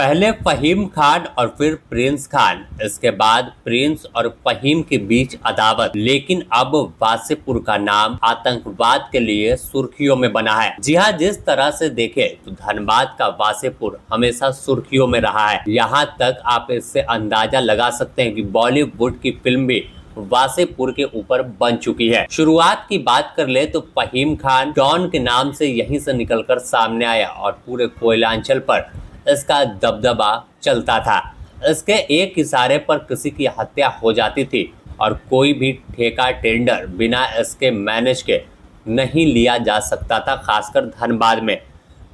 पहले फहीम खान और फिर प्रिंस खान, इसके बाद प्रिंस और फहीम के बीच अदावत। लेकिन अब वासेपुर का नाम आतंकवाद के लिए सुर्खियों में बना है। जी हाँ, जिस तरह से देखें तो धनबाद का वासेपुर हमेशा सुर्खियों में रहा है। यहाँ तक आप इससे अंदाजा लगा सकते हैं कि बॉलीवुड की फिल्म भी वासेपुर के ऊपर बन चुकी है। शुरुआत की बात कर ले तो फहीम खान डॉन के नाम से यहीं से निकलकर सामने आया और पूरे कोयलांचल पर इसका दबदबा चलता था। इसके एक इशारे पर किसी की हत्या हो जाती थी और कोई भी ठेका टेंडर बिना इसके मैनेज के नहीं लिया जा सकता था, खासकर धनबाद में।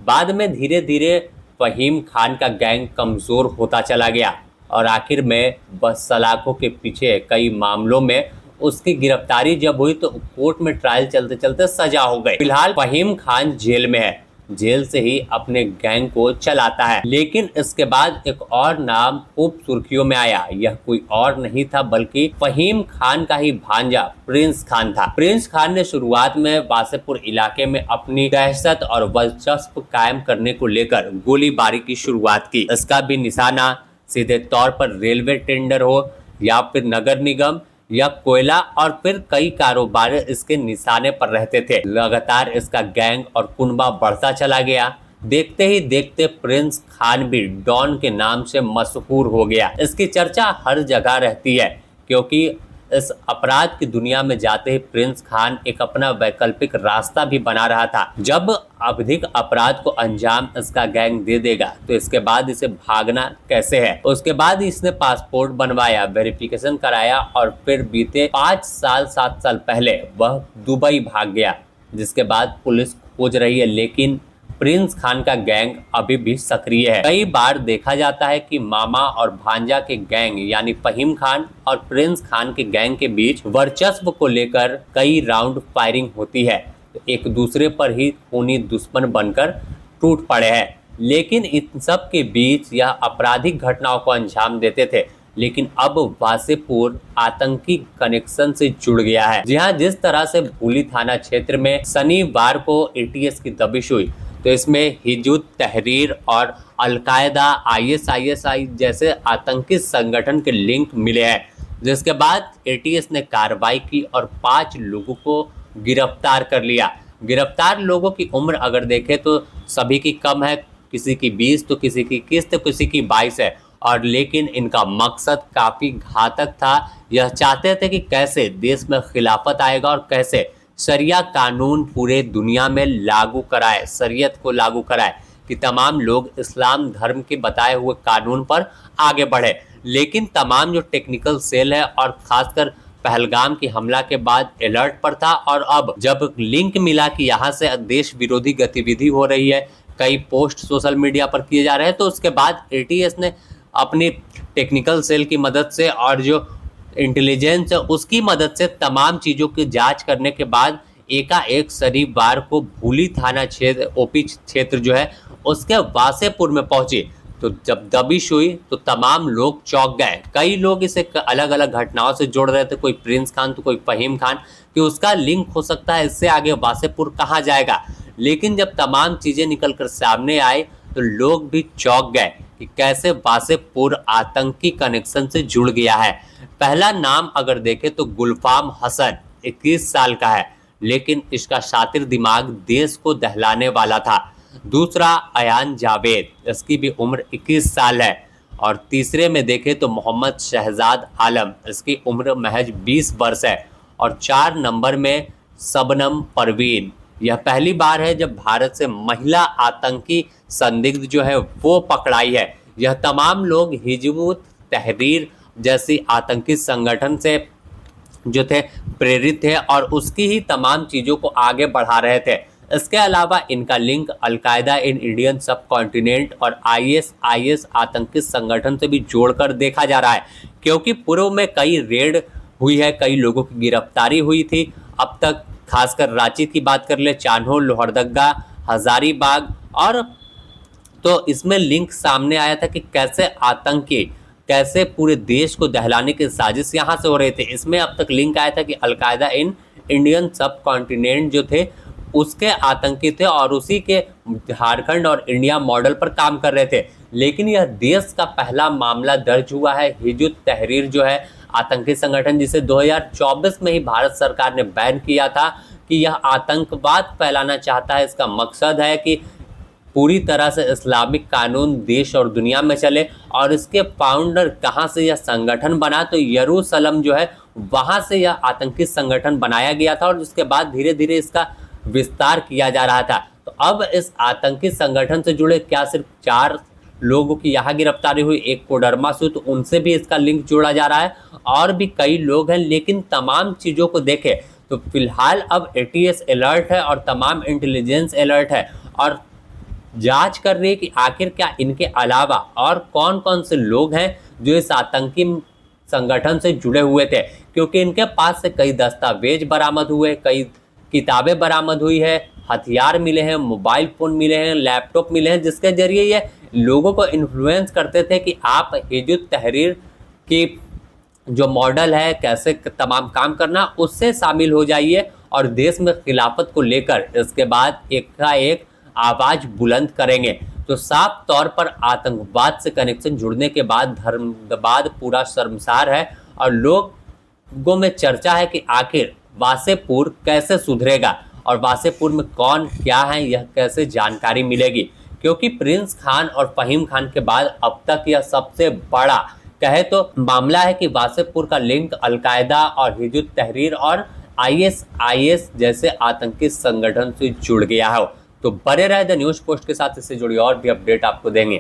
बाद में धीरे धीरे फहीम खान का गैंग कमज़ोर होता चला गया और आखिर में बस सलाखों के पीछे कई मामलों में उसकी गिरफ्तारी जब हुई तो कोर्ट में ट्रायल चलते चलते सजा हो गई। फिलहाल फहीम खान जेल में है, जेल से ही अपने गैंग को चलाता है। लेकिन इसके बाद एक और नाम खूब सुर्खियों में आया। यह कोई और नहीं था बल्कि फहीम खान का ही भांजा प्रिंस खान था। प्रिंस खान ने शुरुआत में वासेपुर इलाके में अपनी दहशत और वर्चस्व कायम करने को लेकर गोलीबारी की शुरुआत की। इसका भी निशाना सीधे तौर पर रेलवे टेंडर हो या फिर नगर निगम या कोयला और फिर कई कारोबार इसके निशाने पर रहते थे। लगातार इसका गैंग और कुनबा बढ़ता चला गया। देखते ही देखते प्रिंस खान भी डॉन के नाम से मशहूर हो गया। इसकी चर्चा हर जगह रहती है क्योंकि इस अपराध की दुनिया में जाते ही प्रिंस खान एक अपना वैकल्पिक रास्ता भी बना रहा था। जब अधिक अपराध को अंजाम इसका गैंग दे देगा तो इसके बाद इसे भागना कैसे है। उसके बाद इसने पासपोर्ट बनवाया, वेरिफिकेशन कराया और फिर बीते 5 साल 7 साल पहले वह दुबई भाग गया, जिसके बाद पुलिस खोज रही है। लेकिन प्रिंस खान का गैंग अभी भी सक्रिय है। कई बार देखा जाता है कि मामा और भांजा के गैंग यानी फहीम खान और प्रिंस खान के गैंग के बीच वर्चस्व को लेकर कई राउंड फायरिंग होती है, एक दूसरे पर ही खूनी दुश्मन बनकर टूट पड़े हैं। लेकिन इन सब के बीच यह आपराधिक घटनाओं को अंजाम देते थे। लेकिन अब वासेपुर आतंकी कनेक्शन से जुड़ गया है। जी हाँ, जिस तरह से भूली थाना क्षेत्र में शनिवार को एटीएस की दबिश हुई तो इसमें हिजबुत तहरीर और अलकायदा, आईएसआई जैसे आतंकी संगठन के लिंक मिले हैं, जिसके बाद एटीएस ने कार्रवाई की और 5 लोगों को गिरफ्तार कर लिया। गिरफ्तार लोगों की उम्र अगर देखें तो सभी की कम है, किसी की 20 तो किसी की 21 तो किसी की 22 है। और लेकिन इनका मकसद काफ़ी घातक था। यह चाहते थे कि कैसे देश में खिलाफत आएगा और कैसे शरिया कानून पूरे दुनिया में लागू कराए, शरीयत को लागू कराए कि तमाम लोग इस्लाम धर्म के बताए हुए कानून पर आगे बढ़े। लेकिन तमाम जो टेक्निकल सेल है और खासकर पहलगाम की हमला के बाद अलर्ट पर था और अब जब लिंक मिला कि यहाँ से देश विरोधी गतिविधि हो रही है, कई पोस्ट सोशल मीडिया पर किए जा रहे हैं, तो उसके बाद एटीएस ने अपनी टेक्निकल सेल की मदद से और जो इंटेलिजेंस है उसकी मदद से तमाम चीज़ों की जांच करने के बाद एकाएक शनिवार को भूली थाना क्षेत्र ओपी क्षेत्र जो है उसके वासेपुर में पहुंचे। तो जब दबिश हुई तो तमाम लोग चौंक गए। कई लोग इसे अलग अलग घटनाओं से जोड़ रहे थे, कोई प्रिंस खान तो कोई फहीम खान, कि उसका लिंक हो सकता है, इससे आगे वासेपुर कहाँ जाएगा। लेकिन जब तमाम चीज़ें निकल कर सामने आए तो लोग भी चौंक गए कि कैसे वासेपुर आतंकी कनेक्शन से जुड़ गया है। पहला नाम अगर देखें तो गुलफाम हसन 21 साल का है, लेकिन इसका शातिर दिमाग देश को दहलाने वाला था। दूसरा अयान जावेद, इसकी भी उम्र 21 साल है। और तीसरे में देखें तो मोहम्मद शहजाद आलम, इसकी उम्र महज 20 वर्ष है। और 4 नंबर में शबनम परवीन। यह पहली बार है जब भारत से महिला आतंकी संदिग्ध जो है वो पकड़ाई है। यह तमाम लोग हिजबुत तहरीर जैसी आतंकी संगठन से जो थे प्रेरित थे और उसकी ही तमाम चीज़ों को आगे बढ़ा रहे थे। इसके अलावा इनका लिंक अलकायदा इन इंडियन सब कॉन्टिनेंट और आईएस आतंकी संगठन से भी जोड़कर देखा जा रहा है, क्योंकि पूर्व में कई रेड हुई है, कई लोगों की गिरफ्तारी हुई थी। अब तक खासकर रांची की बात कर ले, चान्हो, लोहरदगा, हजारीबाग, और तो इसमें लिंक सामने आया था कि कैसे आतंकी, कैसे पूरे देश को दहलाने की साजिश यहाँ से हो रहे थे। इसमें अब तक लिंक आया था कि अलकायदा इन इंडियन सब कॉन्टिनेंट जो थे उसके आतंकी थे और उसी के झारखंड और इंडिया मॉडल पर काम कर रहे थे। लेकिन यह देश का पहला मामला दर्ज हुआ है। हिजबुत तहरीर जो है आतंकी संगठन, जिसे 2024 में ही भारत सरकार ने बैन किया था कि यह आतंकवाद फैलाना चाहता है। इसका मकसद है कि पूरी तरह से इस्लामिक कानून देश और दुनिया में चले। और इसके फाउंडर कहाँ से यह संगठन बना, तो यरूशलेम जो है वहाँ से यह आतंकी संगठन बनाया गया था और उसके बाद धीरे धीरे इसका विस्तार किया जा रहा था। तो अब इस आतंकी संगठन से जुड़े क्या सिर्फ 4 लोगों की यहाँ गिरफ्तारी हुई, एक कोडरमा से, तो उनसे भी इसका लिंक जोड़ा जा रहा है और भी कई लोग हैं। लेकिन तमाम चीज़ों को देखें तो फिलहाल अब ATS अलर्ट है और तमाम इंटेलिजेंस अलर्ट है और जांच कर रही है कि आखिर क्या इनके अलावा और कौन कौन से लोग हैं जो इस आतंकी संगठन से जुड़े हुए थे, क्योंकि इनके पास से कई दस्तावेज बरामद हुए, कई किताबें बरामद हुई है, हथियार मिले हैं, मोबाइल फ़ोन मिले हैं, लैपटॉप मिले हैं, जिसके जरिए ये लोगों को इन्फ्लुएंस करते थे कि आप हिजबुत तहरीर की जो मॉडल है, कैसे तमाम काम करना, उससे शामिल हो जाइए और देश में खिलाफत को लेकर इसके बाद एक आवाज़ बुलंद करेंगे। तो साफ तौर पर आतंकवाद से कनेक्शन जुड़ने के बाद धर्मवाद पूरा शर्मसार है और लोगों में चर्चा है कि आखिर वासेपुर कैसे सुधरेगा और वासेपुर में कौन क्या है, यह कैसे जानकारी मिलेगी, क्योंकि प्रिंस खान और फहीम खान के बाद अब तक यह सबसे बड़ा कहे तो मामला है कि वासेपुर का लिंक अलकायदा और हिजबुत तहरीर और ISIS जैसे आतंकी संगठन से जुड़ गया है। तो बने रहे द न्यूज़ पोस्ट के साथ, इससे जुड़ी और भी अपडेट आपको देंगे।